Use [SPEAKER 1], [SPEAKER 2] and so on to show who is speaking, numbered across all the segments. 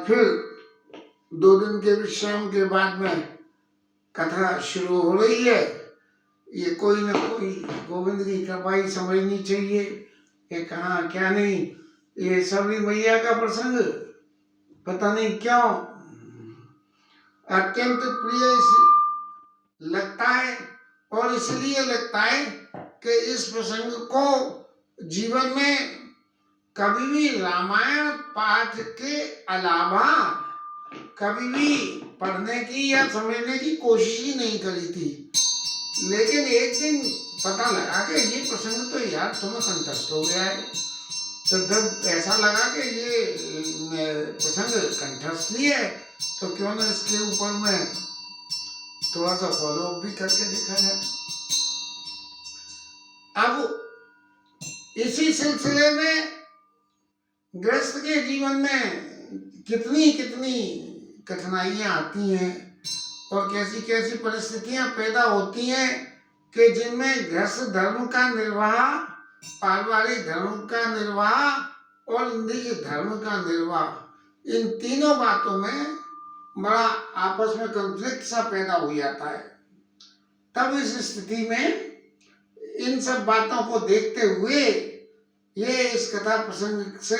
[SPEAKER 1] फिर 2 दिन के विश्राम के बाद में कथा शुरू हो रही है। ये कोई ना कोई गोविंद की कृपाई समझनी चाहिए कि कहाँ क्या नहीं। ये सबरी मैया का प्रसंग पता नहीं क्यों अत्यंत प्रिय लगता है, और इसलिए लगता है कि इस प्रसंग को जीवन में कभी भी रामायण पाठ के अलावा कभी भी पढ़ने की या समझने की कोशिश ही नहीं करी थी। लेकिन एक दिन पता लगा कि ये प्रसंग तो यार तुम्हें कंठस्थ हो गया है। तो जब ऐसा लगा कि ये प्रसंग कंठस्थ ही है तो क्यों ना इसके ऊपर में थोड़ा सा फॉलो भी करके देखा जाए। अब इसी सिलसिले में गृहस्थ के जीवन में कितनी कितनी कठिनाइयां आती हैं और कैसी कैसी परिस्थितियां पैदा होती हैं कि जिनमें गृहस्थ धर्म का निर्वाह, पारिवारिक धर्म का निर्वाह और इंद्रिय धर्म का निर्वाह, इन तीनों बातों में बड़ा आपस में कॉन्फ्लिक्ट सा पैदा हो जाता है। तब इस स्थिति में इन सब बातों को देखते हुए ये इस कथा प्रसंग से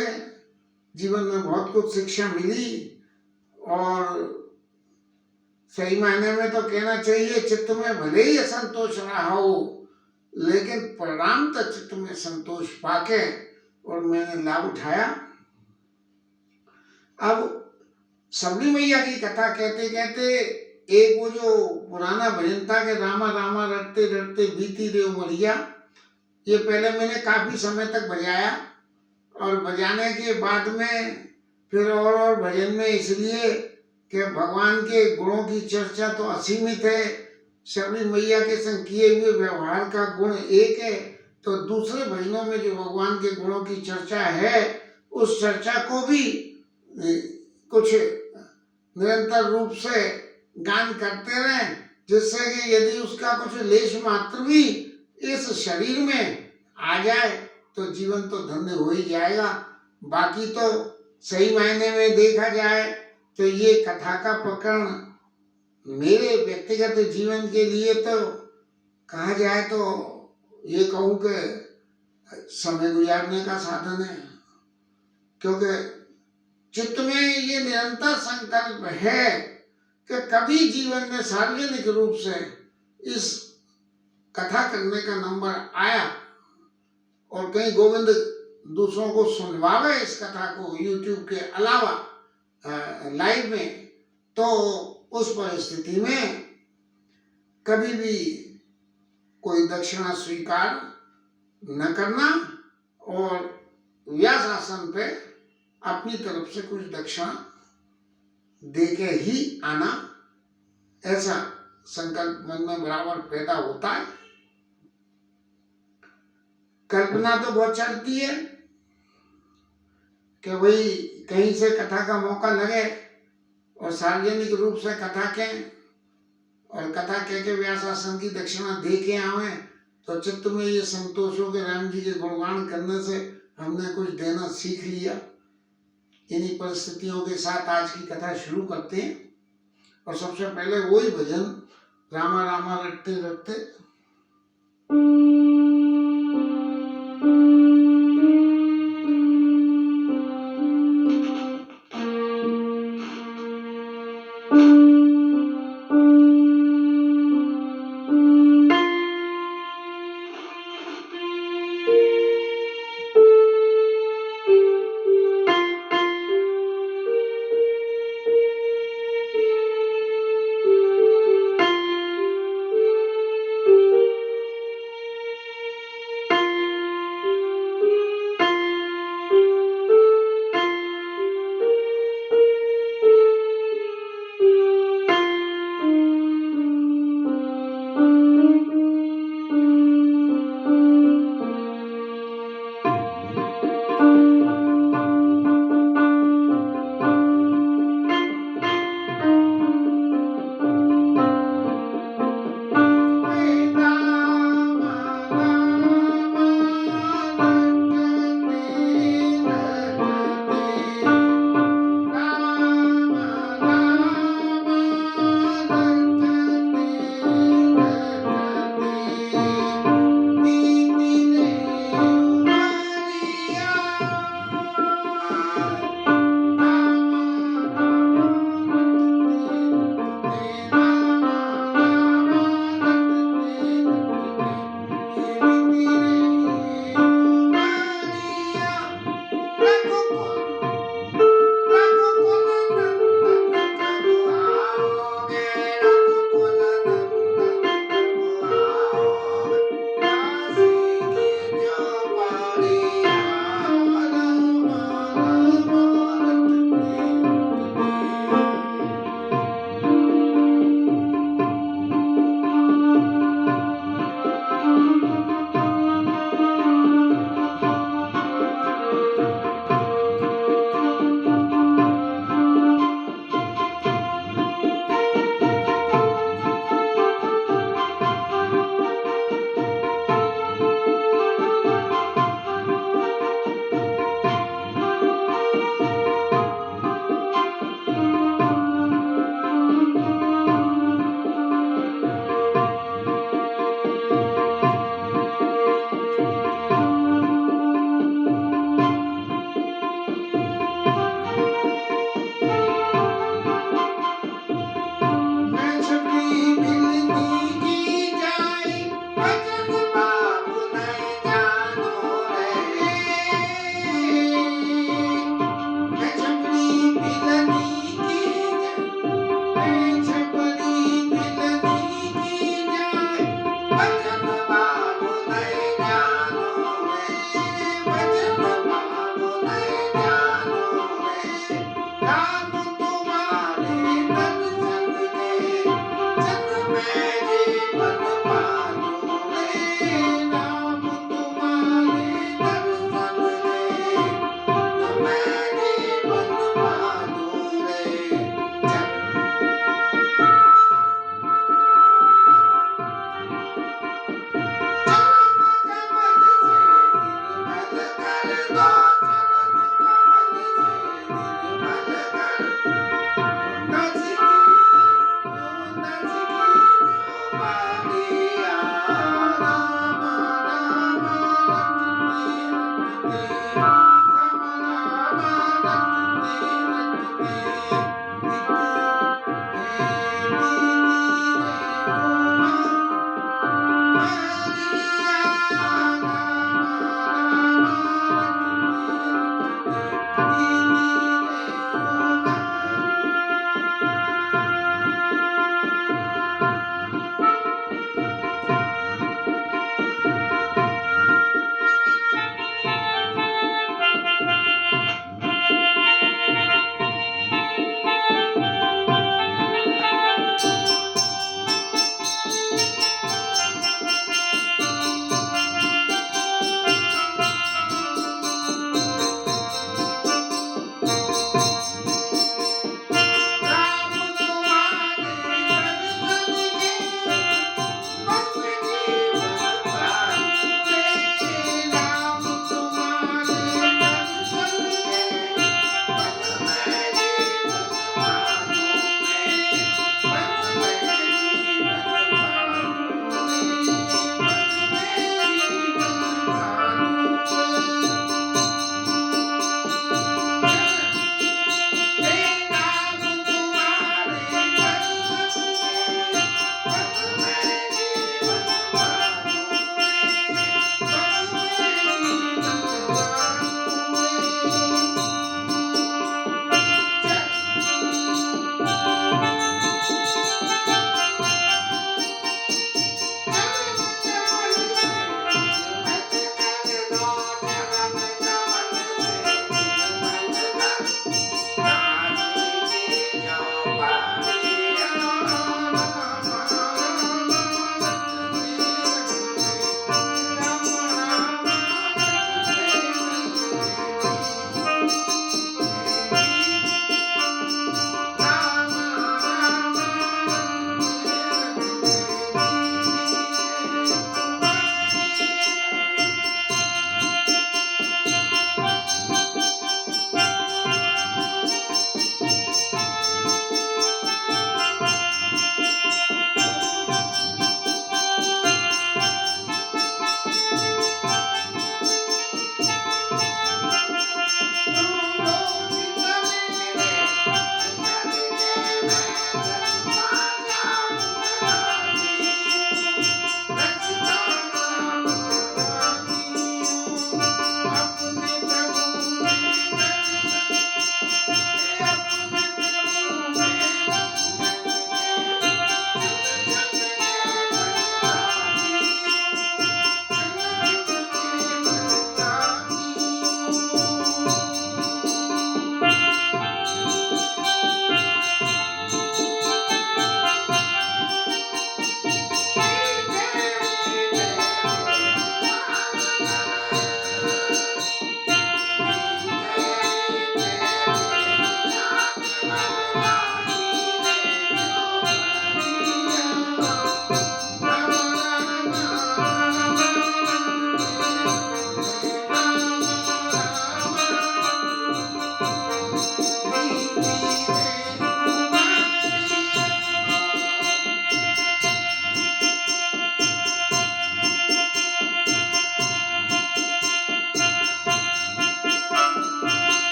[SPEAKER 1] जीवन में बहुत कुछ शिक्षा मिली। और सही मायने में तो कहना चाहिए चित्त में भले ही असंतोष रहा हो, लेकिन परिणाम तक चित्त में संतोष पाके और मैंने लाभ उठाया। अब सबरी मैया की कथा कहते कहते एक वो जो पुराना भजन था कि रामा रामा रटते रटते बीती रे उमरिया, ये पहले मैंने काफी समय तक बजाया और बजाने के बाद में फिर और भजन में इसलिए कि भगवान के गुणों की चर्चा तो असीमित है, सबरी मैया के संग किए हुए व्यवहार का गुण एक है, तो दूसरे भजनों में जो भगवान के गुणों की चर्चा है उस चर्चा को भी कुछ निरंतर रूप से गान करते रहें, जिससे कि यदि उसका कुछ लेश मात्र भी इस शरीर में आ जाए तो जीवन तो धन्य हो ही जाएगा। बाकी तो सही मायने में देखा जाए तो ये कथा का प्रकरण मेरे व्यक्तिगत जीवन के लिए तो कहा जाए तो ये कहूँ कि समय गुजारने का साधन है, क्योंकि चित्त में ये निरंतर संकल्प है कि कभी जीवन में सार्वजनिक रूप से इस कथा करने का नंबर आया और कहीं गोविंद दूसरों को सुनवावे इस कथा को YouTube के अलावा लाइव में, तो उस परिस्थिति में कभी भी कोई दक्षिणा स्वीकार न करना और व्यास आसन पे अपनी तरफ से कुछ दक्षिणा देके ही आना, ऐसा संकल्प मन में बराबर पैदा होता है। कल्पना तो बहुत चलती है कि भाई कहीं से कथा का मौका लगे और सार्वजनिक रूप से कथा कहें और कथा कह के व्यास आसन की दक्षिणा दे के आवे तो चित्त में ये संतोष हो कि राम जी के गुणगान करने से हमने कुछ देना सीख लिया। इन्हीं परिस्थितियों के साथ आज की कथा शुरू करते हैं और सबसे पहले वही भजन रामा रामा रटते रटते।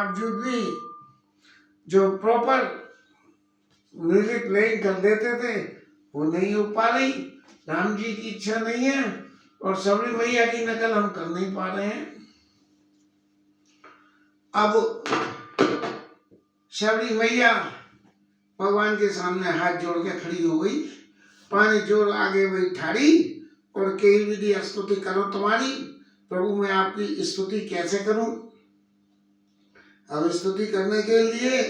[SPEAKER 1] बावजूद भी जो प्रॉपर म्यूजिक प्लेइंग कर देते थे वो नहीं हो पा रही। राम जी की इच्छा नहीं है और सबरी मैया की नकल हम कर नहीं पा रहे हैं। अब सबरी मैया भगवान के सामने हाथ जोड़ के खड़ी हो गई, पानी जोड़ आगे वही ठाड़ी और कई विधि स्तुति करो तुम्हारी। प्रभु मैं आपकी स्तुति कैसे करूं? अब स्तुति करने के लिए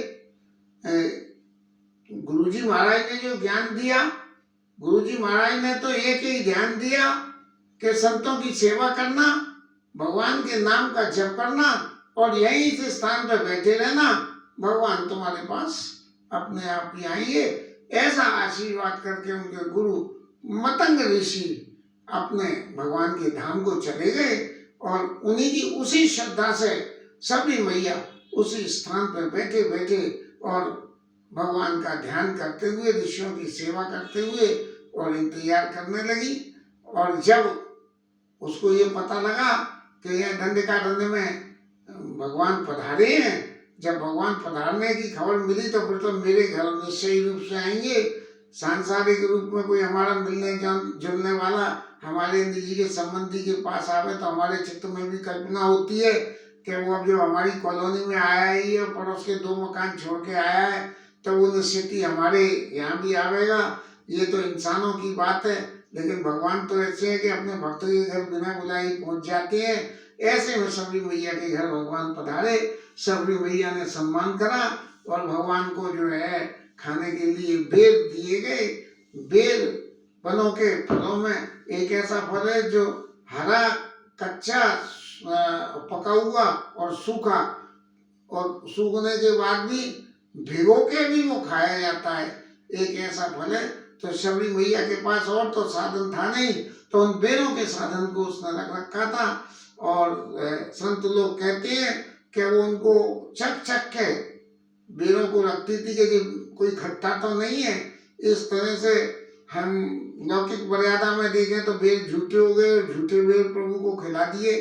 [SPEAKER 1] गुरुजी महाराज ने जो ज्ञान दिया, गुरुजी महाराज ने तो एक ही ध्यान दिया कि संतों की सेवा करना, भगवान के नाम का जप करना और यहीं इस स्थान पर बैठे रहना, भगवान तुम्हारे पास अपने आप ही आएंगे। ऐसा आशीर्वाद करके उनके गुरु मतंग ऋषि अपने भगवान के धाम को चले गए और उन्हीं की उसी श्रद्धा से सबरी मैया उसी स्थान पर बैठे बैठे और भगवान का ध्यान करते हुए, ऋषियों की सेवा करते हुए और इंतजार करने लगी। और जब उसको ये पता लगा कि यह दंडकारण्य में भगवान पधारे हैं, जब भगवान पधारने की खबर मिली तो फिर तो मेरे घर निश्चय रूप से आएंगे। सांसारिक रूप में कोई हमारा मिलने जुलने वाला हमारे निजी के संबंधी के पास आवे तो हमारे चित्त में भी कल्पना होती है कि वो अब जो हमारी कॉलोनी में आया ही है, पड़ोस के 2 मकान छोड़ के आया है, तो वो निश्चित ही हमारे यहाँ भी आवेगा। ये तो इंसानों की बात है, लेकिन भगवान तो ऐसे है कि अपने भक्तों के घर बिना बुलाए पहुंच जाते हैं। ऐसे में सबरी मैया के घर भगवान पधारे, सबरी मैया ने सम्मान करा और भगवान को जो है खाने के लिए बेर दिए गए। बेर वनों के फलों में एक ऐसा फल है जो हरा, कच्चा, पका हुआ और सूखा, और सूखने के बाद भी भिगो के भी वो खाया जाता है, एक ऐसा फल है। तो सबरी मैया के पास और तो साधन था नहीं, तो उन बेरों के साधन को उसने रख रखा था। और संत लोग कहते हैं कि वो उनको चक चक के बेरों को रखती थी कि कोई खट्टा तो नहीं है। इस तरह से हम लौकिक मर्यादा में देखें तो बेर झूठे हो गए, झूठे बेर प्रभु को खिला दिए।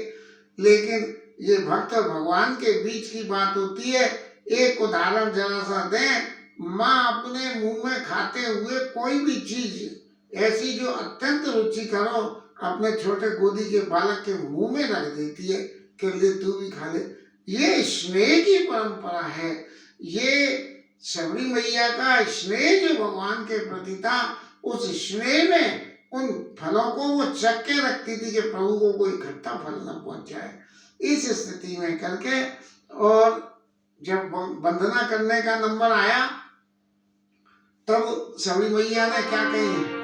[SPEAKER 1] लेकिन ये भक्त भगवान के बीच की बात होती है। एक उदाहरण जरा सा दें, माँ अपने मुंह में खाते हुए कोई भी चीज ऐसी जो अत्यंत रुचि करो अपने छोटे गोदी के बालक के मुंह में रख देती है कि ले तू भी खा ले। ये स्नेह की परंपरा है। ये सबरी मैया का स्नेह जो भगवान के प्रति था, उस स्नेह में उन फलों को वो चख के रखती थी कि प्रभु को कोई खट्टा फल न पहुंच जाए। इस स्थिति में करके और जब वंदना करने का नंबर आया तब सबरी मैया ने क्या कही,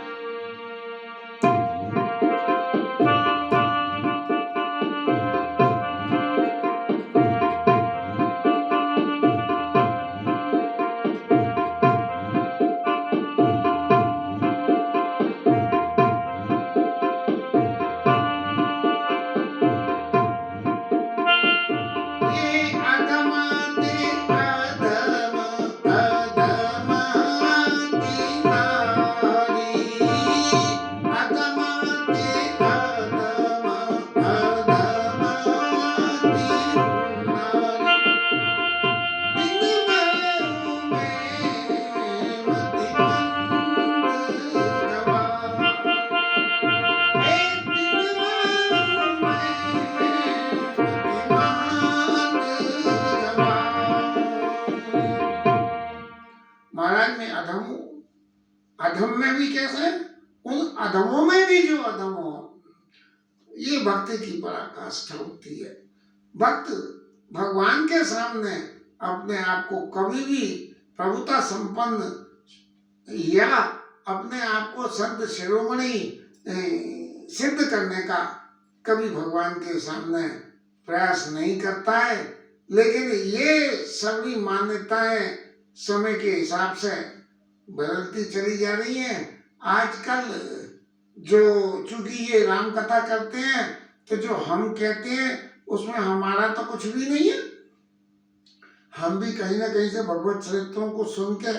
[SPEAKER 1] महाराज ने अधम में भी कैसे, उन अधमों में भी जो अधम हो, ये भक्ति की पराकाष्ठा होती है। भक्त भगवान के सामने अपने आप को कभी भी प्रभुता संपन्न या अपने आप को संत शिरोमणि सिद्ध करने का कभी भगवान के सामने प्रयास नहीं करता है। लेकिन ये सभी मान्यताएं समय के हिसाब से बदलती चली जा रही हैं। आजकल जो चूंकि ये राम कथा करते हैं तो जो हम कहते हैं उसमें हमारा तो कुछ भी नहीं है। हम भी कहीं ना कहीं से भगवत चरित्रों को सुन के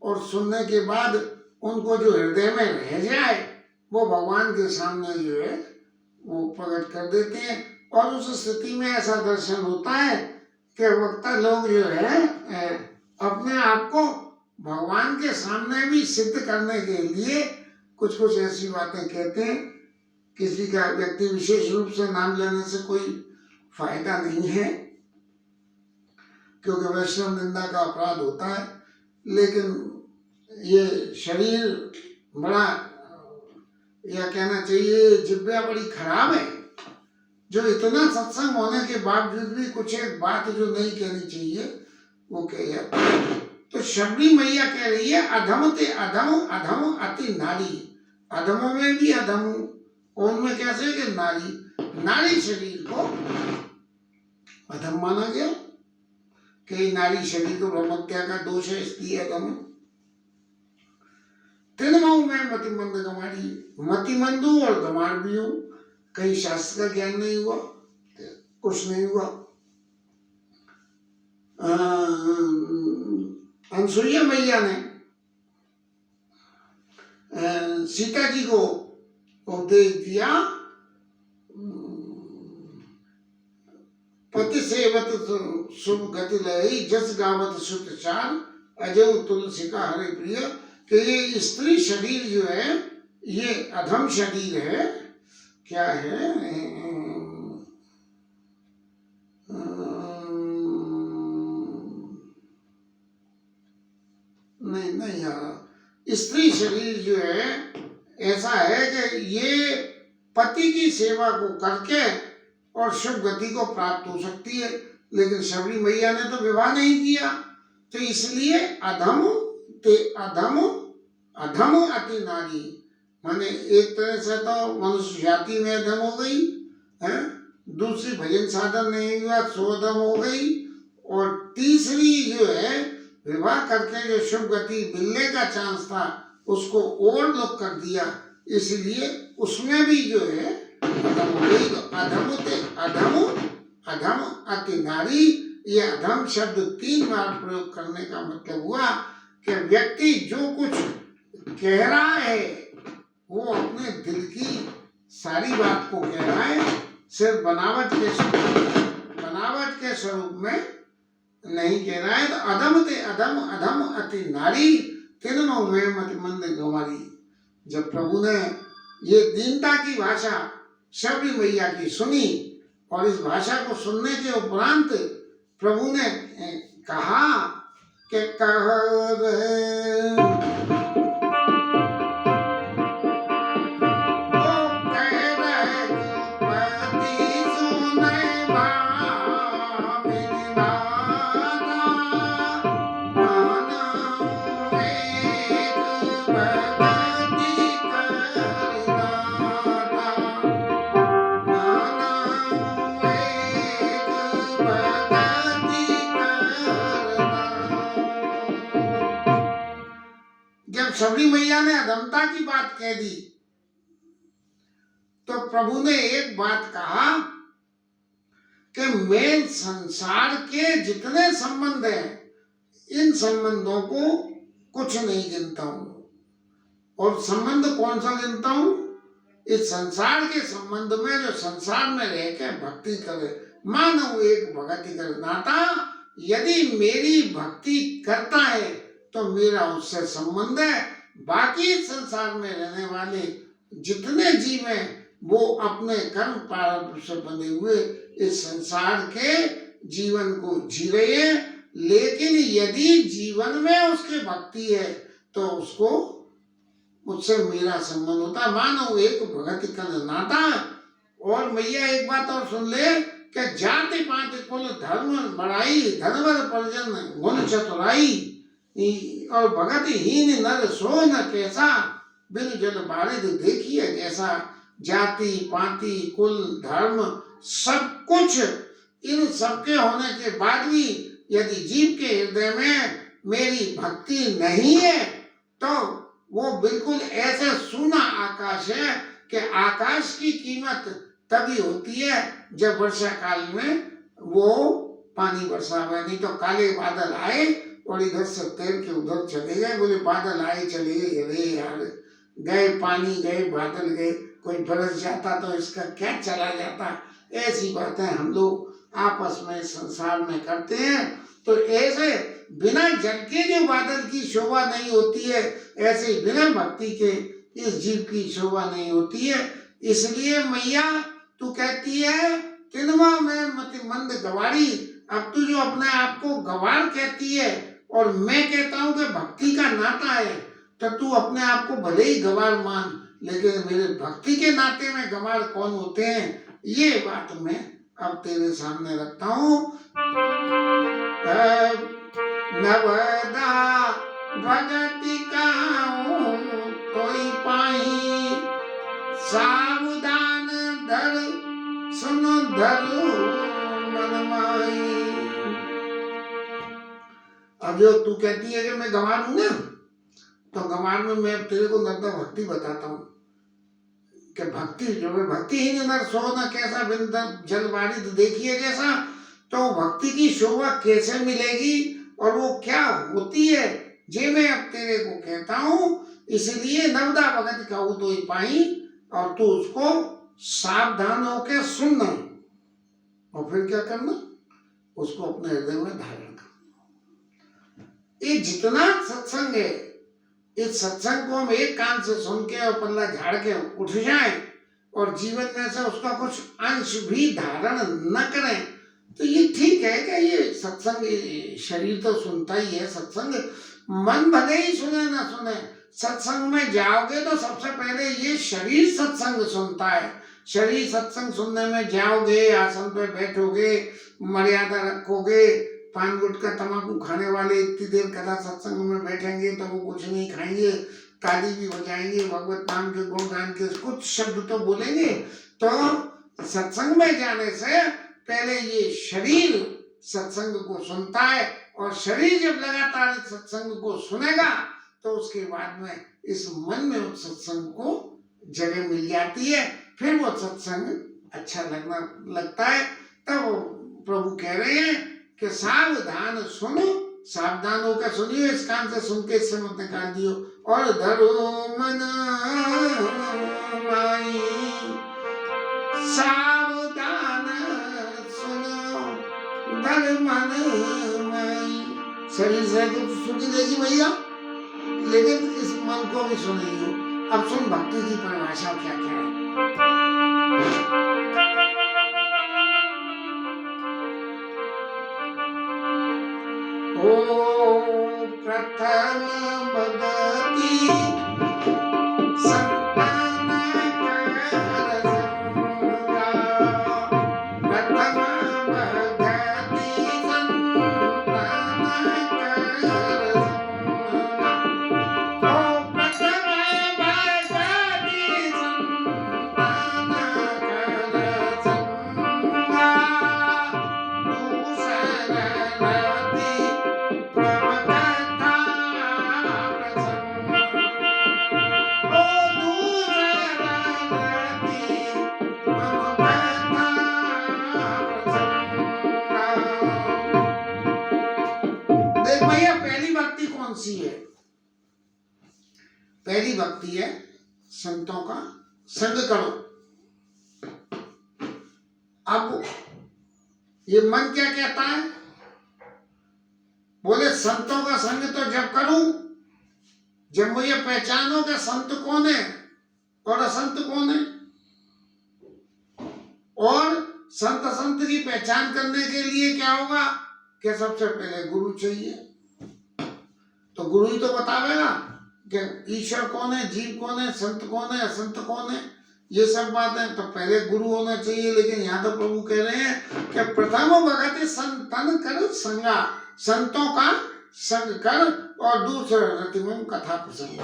[SPEAKER 1] और सुनने के बाद उनको जो हृदय में रह जाए वो भगवान के सामने जो है वो प्रकट कर देते हैं। और उस स्थिति में ऐसा दर्शन होता है कि वक्ता लोग जो है अपने आप को भगवान के सामने भी सिद्ध करने के लिए कुछ कुछ ऐसी बातें कहते हैं। किसी का व्यक्ति विशेष रूप से नाम लेने से कोई फायदा नहीं है, क्योंकि वैष्णव निंदा का अपराध होता है। लेकिन ये शरीर बड़ा, या कहना चाहिए जिब्या बड़ी खराब है, जो इतना सत्संग होने के बावजूद भी कुछ एक बात जो नहीं कहनी चाहिए वो कह जाती है। तो शबरी मैया कह रही है अधम ते अधम, अधम अति नारी। अधमों में भी अधम, उनमें कैसे कि नारी शरीर को अधम माना गया कि नारी शरीर को ब्रह्मत्या का दोष है, इसलिए अधम। तिनमऊ में मतिमंद गमारी, मतिमंद हूं और गमार भी हूं। कहीं शास्त्र का ज्ञान नहीं हुआ, कुछ नहीं हुआ। अनसुईया मैया ने सीता जी को उपदेश दिया, पति सेवत शुभ गति लई, जस गावत सुत चार, अजय तुलसी का हरे प्रिय। कि ये स्त्री शरीर जो है ये अधम शरीर है। क्या है, नहीं यार, स्त्री शरीर जो है ऐसा है कि ये पति की सेवा को करके और शुभ गति को प्राप्त हो सकती है। लेकिन शबरी मैया ने तो विवाह नहीं किया, तो इसलिए अधम ते अधम, अधम अति नारी। माने एक तरह से तो मनुष्य जाति में अधम हो गई है, दूसरी भजन साधन नहीं हुआ सो अधम हो गई, और तीसरी जो है विवाह करके जो शुभ गति मिलने का चांस था उसको ओवरलुक कर दिया, इसलिए उसमें भी जो है अधम हो गई। तो अधम ते अधम, अधम अति नारी, ये अधम शब्द 3 बार प्रयोग करने का मतलब हुआ कि व्यक्ति जो कुछ कह रहा है वो अपने दिल की सारी बात को कह रहा है, सिर्फ बनावट के स्वरूप में नहीं कह रहा है। तो अधम ते अधम, अधम अति नारी, तिनमऊ में मतिमंद गंवारी। जब प्रभु ने ये दीनता की भाषा शबरी मैया की सुनी, और इस भाषा को सुनने के उपरांत प्रभु ने कहा कि कह शबरी मैया ने अधमता की बात कह दी, तो प्रभु ने एक बात कहा कि मैं संसार के जितने संबंध हैं इन संबंधों को कुछ नहीं गिनता हूं। और संबंध कौन सा गिनता हूं? इस संसार के संबंध में जो संसार में रह के भक्ति करे, मानव एक भक्ति कर नाता, यदि मेरी भक्ति करता है तो मेरा उससे संबंध है। बाकी संसार में रहने वाले जितने जीव हैं वो अपने कर्म प्रारब्ध से बंधे हुए इस संसार के जीवन को जी रहे हैं, लेकिन यदि जीवन में उसकी भक्ति है तो उसको मुझसे मेरा संबंध होता है, मानो एक भगत का नाता। और मैया एक बात और सुन ले कि जाति पाति कुल धर्म बढ़ाई, धनवर परिजन गुण चतुराई, और भगत हीन नर सो न कैसा, बिन जल बारिद देखिए जैसा। जाति पाति कुल धर्म सब कुछ, इन सबके होने के बाद भी यदि जीव के हृदय में मेरी भक्ति नहीं है तो वो बिल्कुल ऐसे सूना आकाश है कि आकाश की कीमत तभी होती है जब वर्षा काल में वो पानी बरसावे। नहीं तो काले बादल आए और इधर से तैर के उधर चले गए, बोले बादल आए चले गए, अरे यार गए पानी गए बादल गए, कोई बरस जाता तो इसका क्या चला जाता। ऐसी बातें हम लोग आपस में संसार में करते हैं। तो ऐसे बिना जल के जो बादल की शोभा नहीं होती है, ऐसे बिना भक्ति के इस जीव की शोभा नहीं होती है। इसलिए मैया तू कहती है तिनवा में मति मंद गवारी। अब तू जो अपने आप को गवार कहती है और मैं कहता हूं कि भक्ति का नाता है, तो तू अपने आप को भले ही गवार मान, लेकिन मेरे भक्ति के नाते में गवार कौन होते हैं, ये बात मैं अब तेरे सामने रखता हूं। नवदा भगति कहूं तोई पाई, सावधान धर सुन धरु मन माई। अब जो तू कहती है कि मैं गंवार हूं ना, तो गंवार में मैं तेरे को नर्दा भक्ति बताता हूँ कि भक्ति जो है, भक्ति ही नर सो न कैसा बिन जल बारिद देखिए जैसा। तो भक्ति की शोभा कैसे मिलेगी और वो क्या होती है, जे मैं अब तेरे को कहता हूँ। इसलिए नवदा भगत कहूँ तो ही पाई, और तू उसको सावधान होकर सुनना और फिर क्या करना, उसको अपने हृदय में धारण करना। ये जितना सत्संग है, इस सत्संग को हम एक कान से सुन के और पल्ला झाड़ के उठ जाएं और जीवन में से उसका कुछ अंश भी धारण न करें, तो ये ठीक है कि ये सत्संग शरीर तो सुनता ही है, सत्संग मन भले ही सुने ना सुने, सत्संग में जाओगे तो सबसे पहले ये शरीर सत्संग सुनता है। शरीर सत्संग सुनने में जाओगे, आसन पे बैठोगे, मर्यादा रखोगे, पान गुटखा तंबाकू खाने वाले इतनी देर कथा सत्संग में बैठेंगे तो वो कुछ नहीं खाएंगे, ताली भी बजाएंगे, भगवत नाम के गुणगान के कुछ शब्द तो बोलेंगे। तो सत्संग में जाने से पहले ये शरीर सत्संग को सुनता है, और शरीर जब लगातार इस सत्संग को सुनेगा तो उसके बाद में इस मन में उस सत्संग को जगह मिल जाती है, फिर वो सत्संग अच्छा लगता है। तब प्रभु कह रहे हैं कि सावधान सुनो, सावधान होकर सुनियो, इस कान से सुन के इससे मत निकाल दियो। और धरो मन माई, सावधान सुनो धर मन माई। शरीर से तो सुनी देगी भैया, लेकिन इस मन को भी सुनियो। अब सुन भक्ति की परिभाषा क्या क्या है। ओ प्रथम भगति संतान कर संगा, प्रथम भगति संतान कर संगा, ओ प्रथम भगति संतान कर संगा, सी है। पहली भक्ति है संतों का संग करो। अब ये मन क्या कहता है, बोले संतों का संग तो जब करूं जब मुझे पहचानो कि संत कौन है और असंत कौन है। और संत असंत की पहचान करने के लिए क्या होगा कि सबसे पहले गुरु चाहिए। तो गुरु ही तो बतावेगा कि ईश्वर कौन है, जीव कौन है, संत कौन है, असंत कौन है, ये सब बातें। तो पहले गुरु होना चाहिए। लेकिन यहाँ तो प्रभु कह रहे हैं कि प्रथम भगति संतन कर संगा, संतों का संग कर, और दूसरा रतिमम कथा प्रसंग,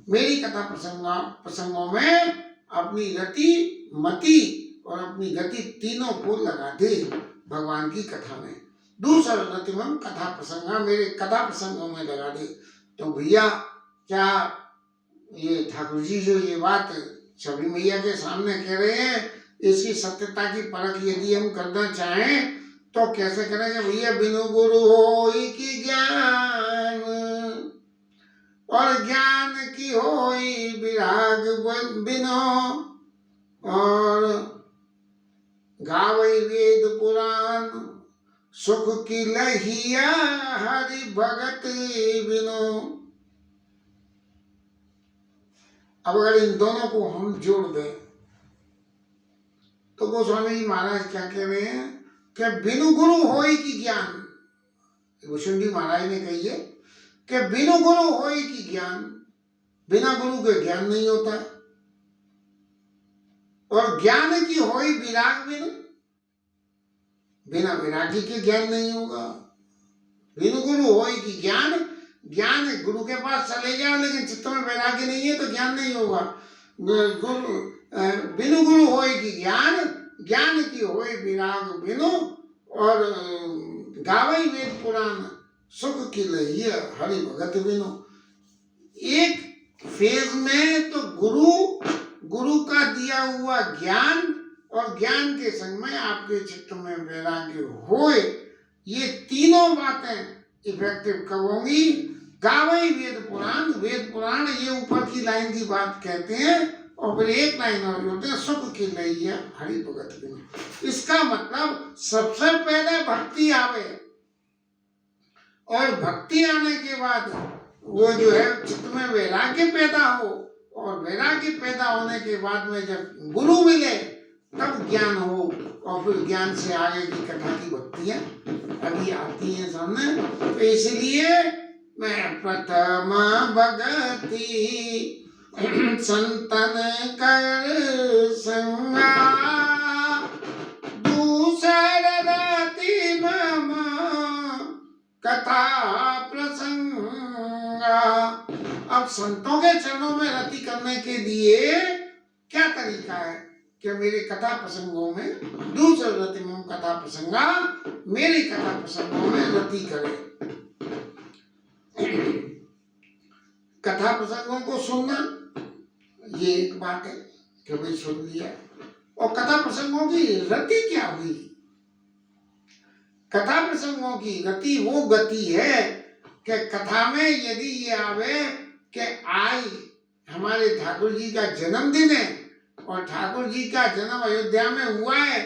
[SPEAKER 1] मेरी कथा प्रसंगों में अपनी रति मति और अपनी गति तीनों को लगा दे भगवान की कथा में। दूसरा रतिमम कथा प्रसंगा, मेरे कथा प्रसंगों में लगा दे। तो भैया क्या ये ठाकुर जी जो ये बात शबरी मैया के सामने कह रहे हैं, इसकी सत्यता की परख यदि हम करना चाहें तो कैसे करेंगे भैया। बिनु गुरु होई की ज्ञान, और ज्ञान की होई विराग बिनो, और गावई वेद पुराण सुख की लहिया हरि भगत बिनो। अब अगर इन दोनों को हम जोड़ दें तो गोस्वामी जी महाराज क्या कह रहे हैं कि बिनु गुरु होई की ज्ञान, भुषुंडी महाराज ने कही है कि बिनु गुरु होई की ज्ञान, बिना गुरु के ज्ञान नहीं होता, और ज्ञान की होई विराग बिनु, बिना विरागी के ज्ञान नहीं होगा। बिनु गुरु होई की ज्ञान, ज्ञान गुरु के पास चले जाओ लेकिन चित्त में वैराग्य नहीं है तो ज्ञान नहीं होगा। गुरु बिनु गुरु होई की ज्ञान, ज्ञान की होई विराग बिनु, और गावई वेद पुराण सुख की लहिया हरि भगत बिनु। एक फेज में तो गुरु का दिया हुआ ज्ञान और ज्ञान के संग में आपके चित्त में वैराग्य होए, ये तीनों बातें इफेक्टिव कब होंगी? गावई वेद पुराण, वेद पुराण ये ऊपर की लाइन की बात कहते हैं और फिर एक लाइन और होते हैं सुख की लहिया हरि भगत बिनु। इसका मतलब सबसे पहले भक्ति आवे और भक्ति आने के बाद वो जो है चित्त में वैराग्य पैदा हो, और वैराग्य पैदा होने के बाद में जब गुरु मिले तब ज्ञान हो, और फिर ज्ञान से आगे की कथा की भक्तियां अभी आती हैं सामने। तो इसलिए मैं प्रथम भगति संतन कर संगा, दूसर रति मम कथा प्रसंगा। अब संतों के चरणों में रति करने के लिए क्या तरीका है कि मेरे कथा प्रसंगों में, दूसरे रति मम कथा प्रसंगा, मेरी कथा प्रसंगों में रति करे। कथा प्रसंगों को सुनना ये एक बात है कि भाई सुन लिया, और कथा प्रसंगों की रति क्या हुई? कथा प्रसंगों की रति वो गति है कि कथा में यदि ये आवे कि आज हमारे ठाकुर जी का जन्मदिन है और ठाकुर जी का जन्म अयोध्या में हुआ है,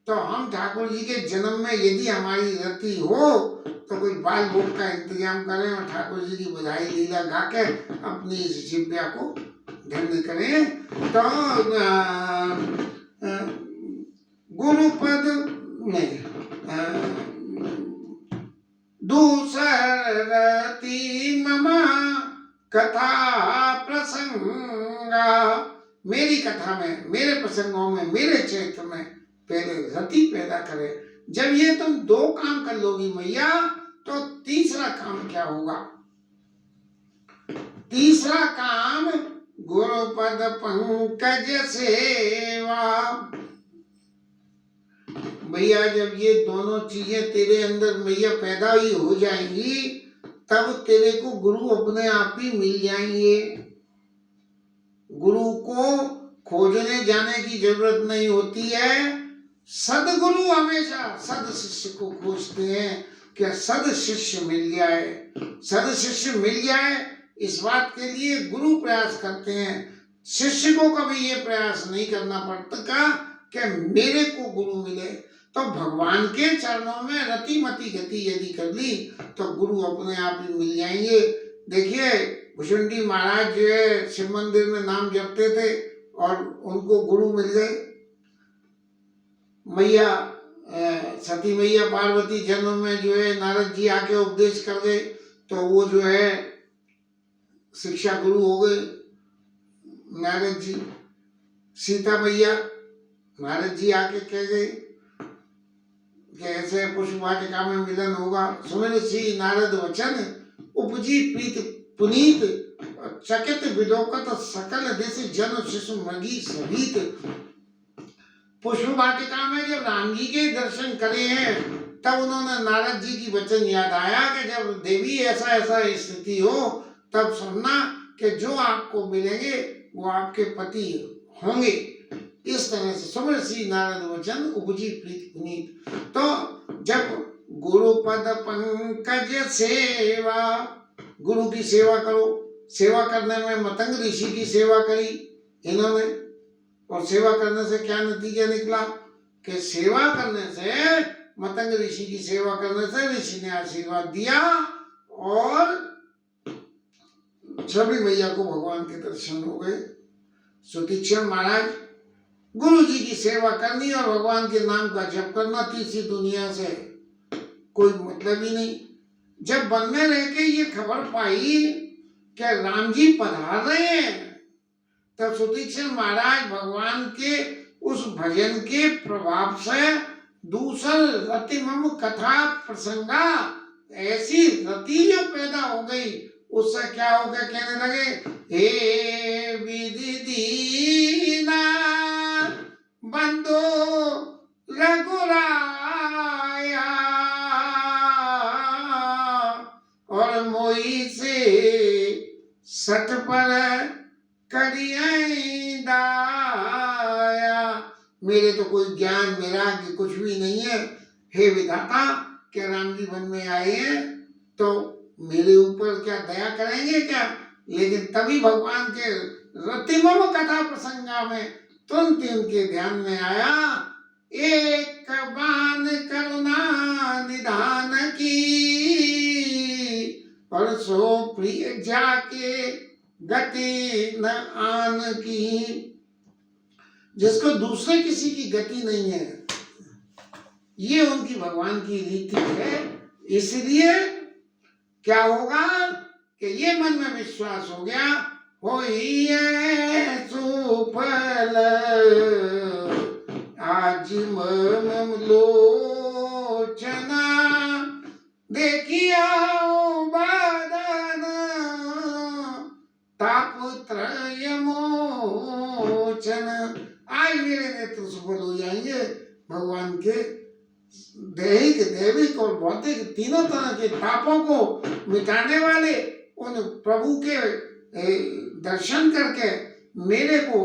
[SPEAKER 1] तो हम ठाकुर जी के जन्म में यदि हमारी रति हो तो कोई बाल भोग का इंतजाम करें और ठाकुर जी की बधाई लीला गा के अपनी इस जिव्या को धन्य करें। तो गुरुपद में दूसरती मम कथा प्रसंगा, मेरी कथा में, मेरे प्रसंगों में, मेरे चरित्र में पहले रति पैदा करे। जब ये तुम दो काम कर लोगी मैया तो तीसरा काम क्या होगा? तीसरा काम गुरुपद पंकज सेवा। भैया जब ये दोनों चीजें तेरे अंदर मैया पैदा ही हो जाएंगी तब तेरे को गुरु अपने आप ही मिल जाएंगे। गुरु को खोजने जाने की जरूरत नहीं होती है। सदगुरु हमेशा सद शिष्य को खोजते हैं कि सद शिष्य मिल जाए, सद शिष्य मिल जाए। इस बात के लिए गुरु प्रयास करते हैं। शिष्य को कभी ये प्रयास नहीं करना पड़ता कि मेरे को गुरु मिले। तो भगवान के चरणों में रति मति गति यदि कर ली तो गुरु अपने आप ही मिल जाएंगे। देखिए भुषुंडी महाराज जो है शिव मंदिर में नाम जपते थे और उनको गुरु मिल गए। मैया सती मैया पार्वती जन्म में जो है नारद जी आके उपदेश कर गए तो वो जो है शिक्षा गुरु हो गए नारद जी। सीता मैया नारद जी आके कह गए कि ऐसे पुष्प वाटिका में मिलन होगा। सुमिर सी नारद वचन उपजी प्रीत पुनीत, चकित विलोकत सकल देश जन शिशु मृगी सहित। पुष्प वाटिका में जब राम जी के दर्शन करे हैं तब उन्होंने नारद जी की वचन याद आया कि जब देवी ऐसा ऐसा स्थिति हो तब सुनना कि जो आपको मिलेंगे वो आपके पति होंगे। इस तरह से सुमिर सी नारद वचन उपजी प्रीत पुनीत। तो जब गुरुपद पंकज सेवा, गुरु की सेवा करो। सेवा करने में मतंग ऋषि की सेवा करी इन्होंने, और सेवा करने से क्या नतीजा निकला कि सेवा करने से, मतंग ऋषि की सेवा करने से ऋषि ने आशीर्वाद दिया और शबरी मैया को भगवान के दर्शन हो गए। सुतीक्षण महाराज, गुरु जी की सेवा करनी और भगवान के नाम का जप करना, तीसरी दुनिया से कोई मतलब ही नहीं। जब वन में रह के ये खबर पाई कि राम जी पधार रहे हैं, तब सुतीक्षण महाराज भगवान के उस भजन के प्रभाव से दूसर रतिमम कथा प्रसंगा, ऐसी रति जो पैदा हो गई, उससे क्या हो गया, कहने लगे, हे विधि दीना बंदो रघुराया और मोई से सठ पर करिए दाया। मेरे तो कोई ज्ञान वैराग्य कुछ भी नहीं है, हे विधाता, के राम जी वन में आए हैं तो मेरे ऊपर क्या दया करेंगे क्या? लेकिन तभी भगवान के रतिमम कथा प्रसंगा में तुरंत उनके ध्यान में आया, एक बान करुणा निधान की और सो प्रिय जाके गति न आन की। जिसको दूसरे किसी की गति नहीं है, ये उनकी भगवान की रीति है। इसलिए क्या होगा कि ये मन में विश्वास हो गया, होई सुफल आज मम लोचना देखिया बादन ताप त्रय मोचन। आज मेरे नेत्र सफल हो जाएंगे। भगवान के दैहिक, दैविक और भौतिक तीनों तरह के तापों को मिटाने वाले उन प्रभु के दर्शन करके मेरे को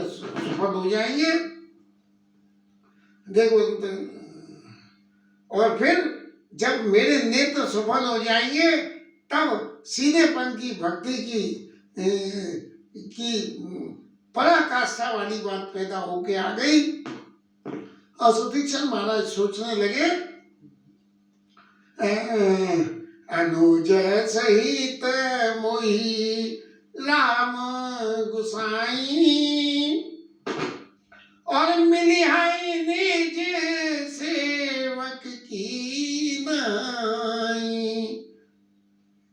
[SPEAKER 1] सफल हो जाएंगे। देखो, और फिर जब मेरे नेत्र सफल हो जाएंगे तब सीधेपन की, भक्ति की पराकाष्ठा वाली बात पैदा होके आ गई। और सुतीक्षण महाराज सोचने लगे, अनुज सहित मोहि राम गुसाई और मिलिहाई निज सेवक की नाई।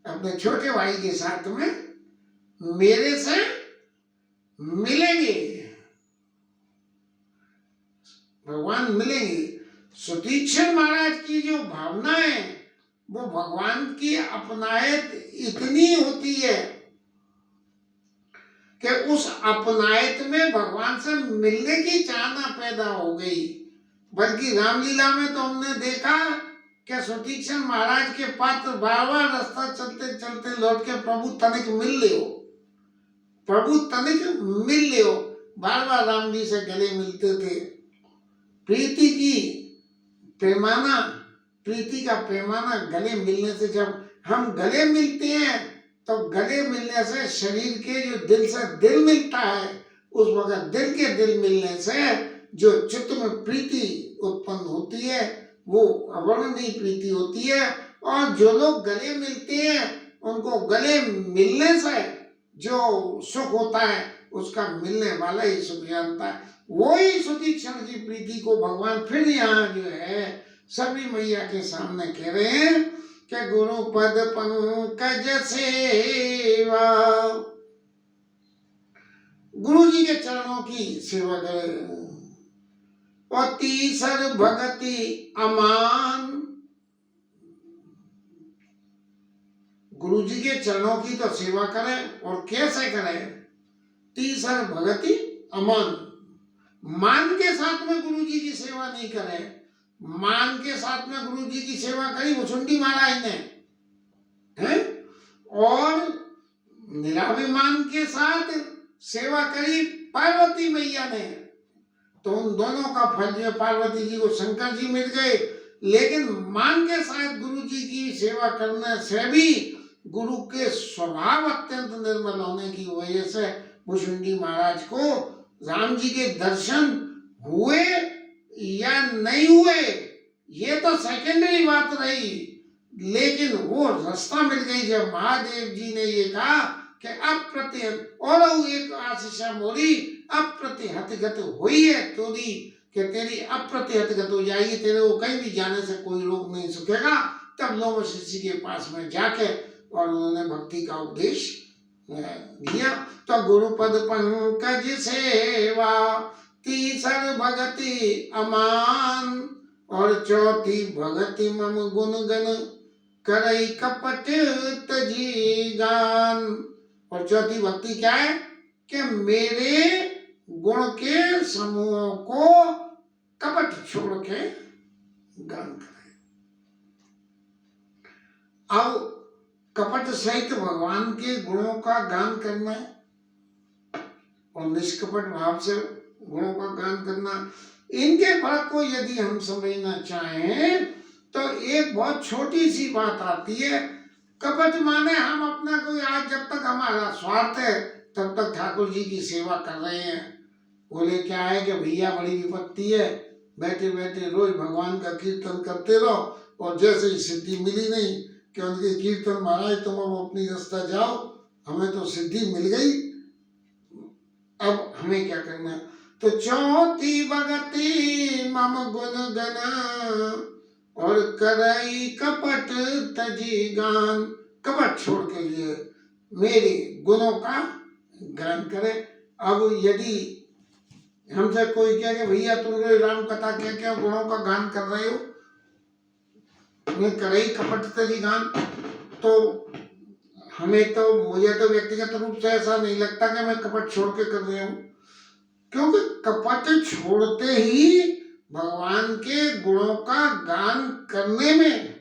[SPEAKER 1] अपने छोटे भाई के साथ में मेरे से मिलेंगे, भगवान मिलेंगे। सुतीक्षण महाराज की जो भावना है वो भगवान की अपनायत इतनी होती है कि उस अपनायत में भगवान से मिलने की चाहना पैदा हो गई। बल्कि रामलीला में तो हमने देखा कि सुतीक्षण महाराज के पात्र बार बार रास्ता चलते चलते लौट के प्रभु तनिक मिल लियो, प्रभु तनिक मिल लियो, बार बार राम जी से गले मिलते थे। प्रीति की पैमाना, प्रीति का पैमाना गले मिलने से, जब हम गले मिलते हैं तो गले मिलने से शरीर के जो दिल से दिल मिलता है, उस वक्त दिल के दिल मिलने से जो चित्त में प्रीति उत्पन्न होती है वो अवर्णनीय प्रीति होती है। और जो लोग गले मिलते हैं उनको गले मिलने से जो सुख होता है उसका मिलने वाला ही सुख जानता है। वही सुतीक्षण की प्रीति को भगवान फिर यहाँ जो है सबरी मैया के सामने कह रहे हैं कि गुरु पद पंकज सेवा, गुरु जी के चरणों की सेवा करें और तीसर भगति अमान। गुरु जी के चरणों की तो सेवा करें, और कैसे करें? तीसर भगति अमान, मान के साथ में गुरु जी की सेवा नहीं करें। मान के साथ में गुरु जी की सेवा करी भुसुंडी महाराज ने, हैं? और निराभिमान के साथ सेवा करी पार्वती मैया ने। तो उन दोनों का फल जो पार्वती जी को शंकर जी मिल गए। लेकिन मान के साथ गुरु जी की सेवा करने से भी गुरु के स्वभाव अत्यंत निर्मल होने की वजह से भुसुंडी महाराज को राम जी के दर्शन हुए, या नहीं हुए ये तो सेकेंडरी बात रही, लेकिन वो रास्ता मिल गई जब महादेव जी ने ये कहा कि अप्रतिहत और एक आशीषा मोरी अप्रतिहत गत हुई है तोरी, कि तेरी अप्रतिहत गत हो जाएगी, तेरे को कहीं भी जाने से कोई रोक नहीं सकेगा। तब लोग ऋषि के पास में जाके और उन्होंने भक्ति का उपदेश दिया। तो गुरुपद पंकज सेवा, तीसर भगति अमान, और चौथी भगति मम गुण गण, करई कपट तजी गान। और चौथी भक्ति क्या है कि मेरे गुण के समूहों को कपट छोड़ के गान करें। अब कपट सहित भगवान के गुणों का गान करना और निष्कपट भाव से गुणों का गान करना, इनके फर्क को यदि हम समझना चाहें तो एक बहुत छोटी सी बात आती है। कपट माने हम अपना कोई, आज जब तक हमारा स्वार्थ है तब तक ठाकुर जी की सेवा कर रहे हैं। बोले क्या है कि भैया बड़ी विपत्ति है, बैठे बैठे रोज भगवान का कीर्तन करते रहो, और जैसे ही सिद्धि मिली नहीं कि उनके कीर्तन महाराज तुम अब अपनी रास्ता जाओ, हमें तो सिद्धि मिल गई, अब हमें क्या करना। तो चौथी भगति मम गुण गण, और करई कपट तजी गान। कपट छोड़ के लिए मेरे गुणों का गान करे। अब यदि हमसे कोई कहे कि भैया तुम रोज राम कथा कह के गुणों का गान कर रहे हो, मैं करई कपट तजी गान, तो हमें तो, मुझे तो व्यक्तिगत रूप से ऐसा नहीं लगता कि मैं कपट छोड़ के कर रहा हूँ, क्योंकि कपट छोड़ते ही भगवान के गुणों का गान करने में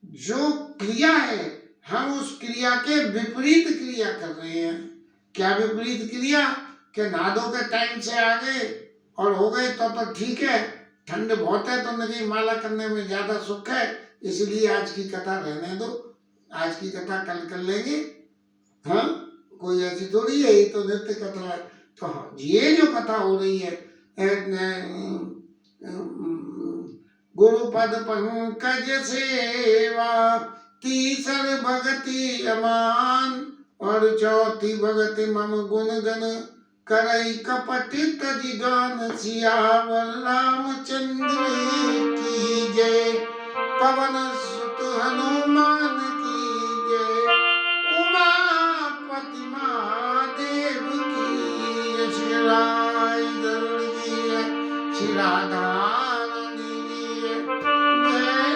[SPEAKER 1] जो क्रिया है, हम उस क्रिया के विपरीत क्रिया कर रहे हैं। क्या विपरीत क्रिया? कि नादों के टाइम से आ गए और हो गए तो ठीक है, ठंड बहुत है तो नहीं, माला करने में ज्यादा सुख है, इसलिए आज की कथा रहने दो, आज की कथा कल कर लेंगे। हाँ, कोई ऐसी थोड़ी है, ये तो नित्य कथा है। तो ये जो कथा हो रही है, गुरुपद पंकज सेवा, तीसर भगति अमान, और चौथी भगति मम गुण गण, करई कपट तजी गान। सियावर रामचंद्र की जय, पवन सुत हनुमान की जय, उमापति महादेव की, श्री राय गरुड़ की जय, श्री राधा रानी की जय, जय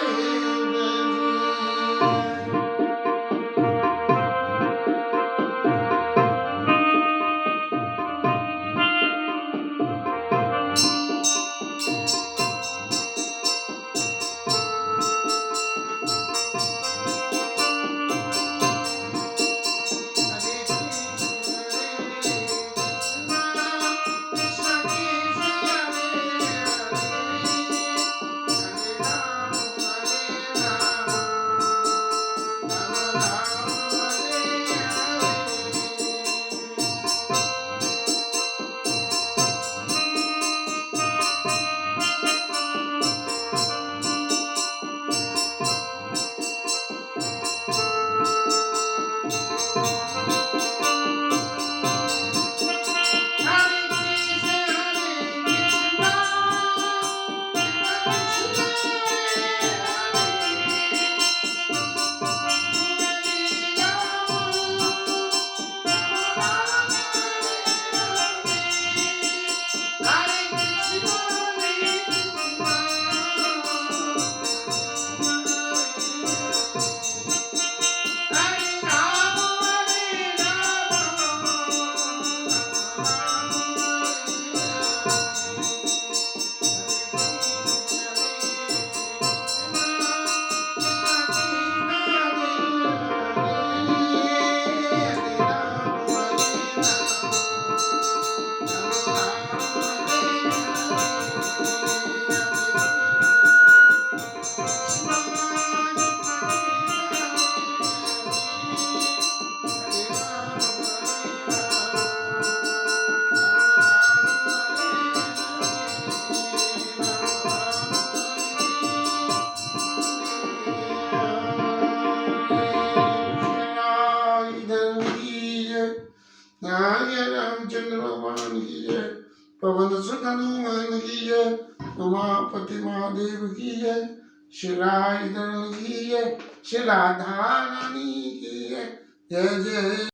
[SPEAKER 1] जय रामचंद्र भगवान की जय, पवन सुत हनुमान की जय, उमापति महादेव की जय, श्री राधरण की जय, श्री राधा रानी की जय, जय जय।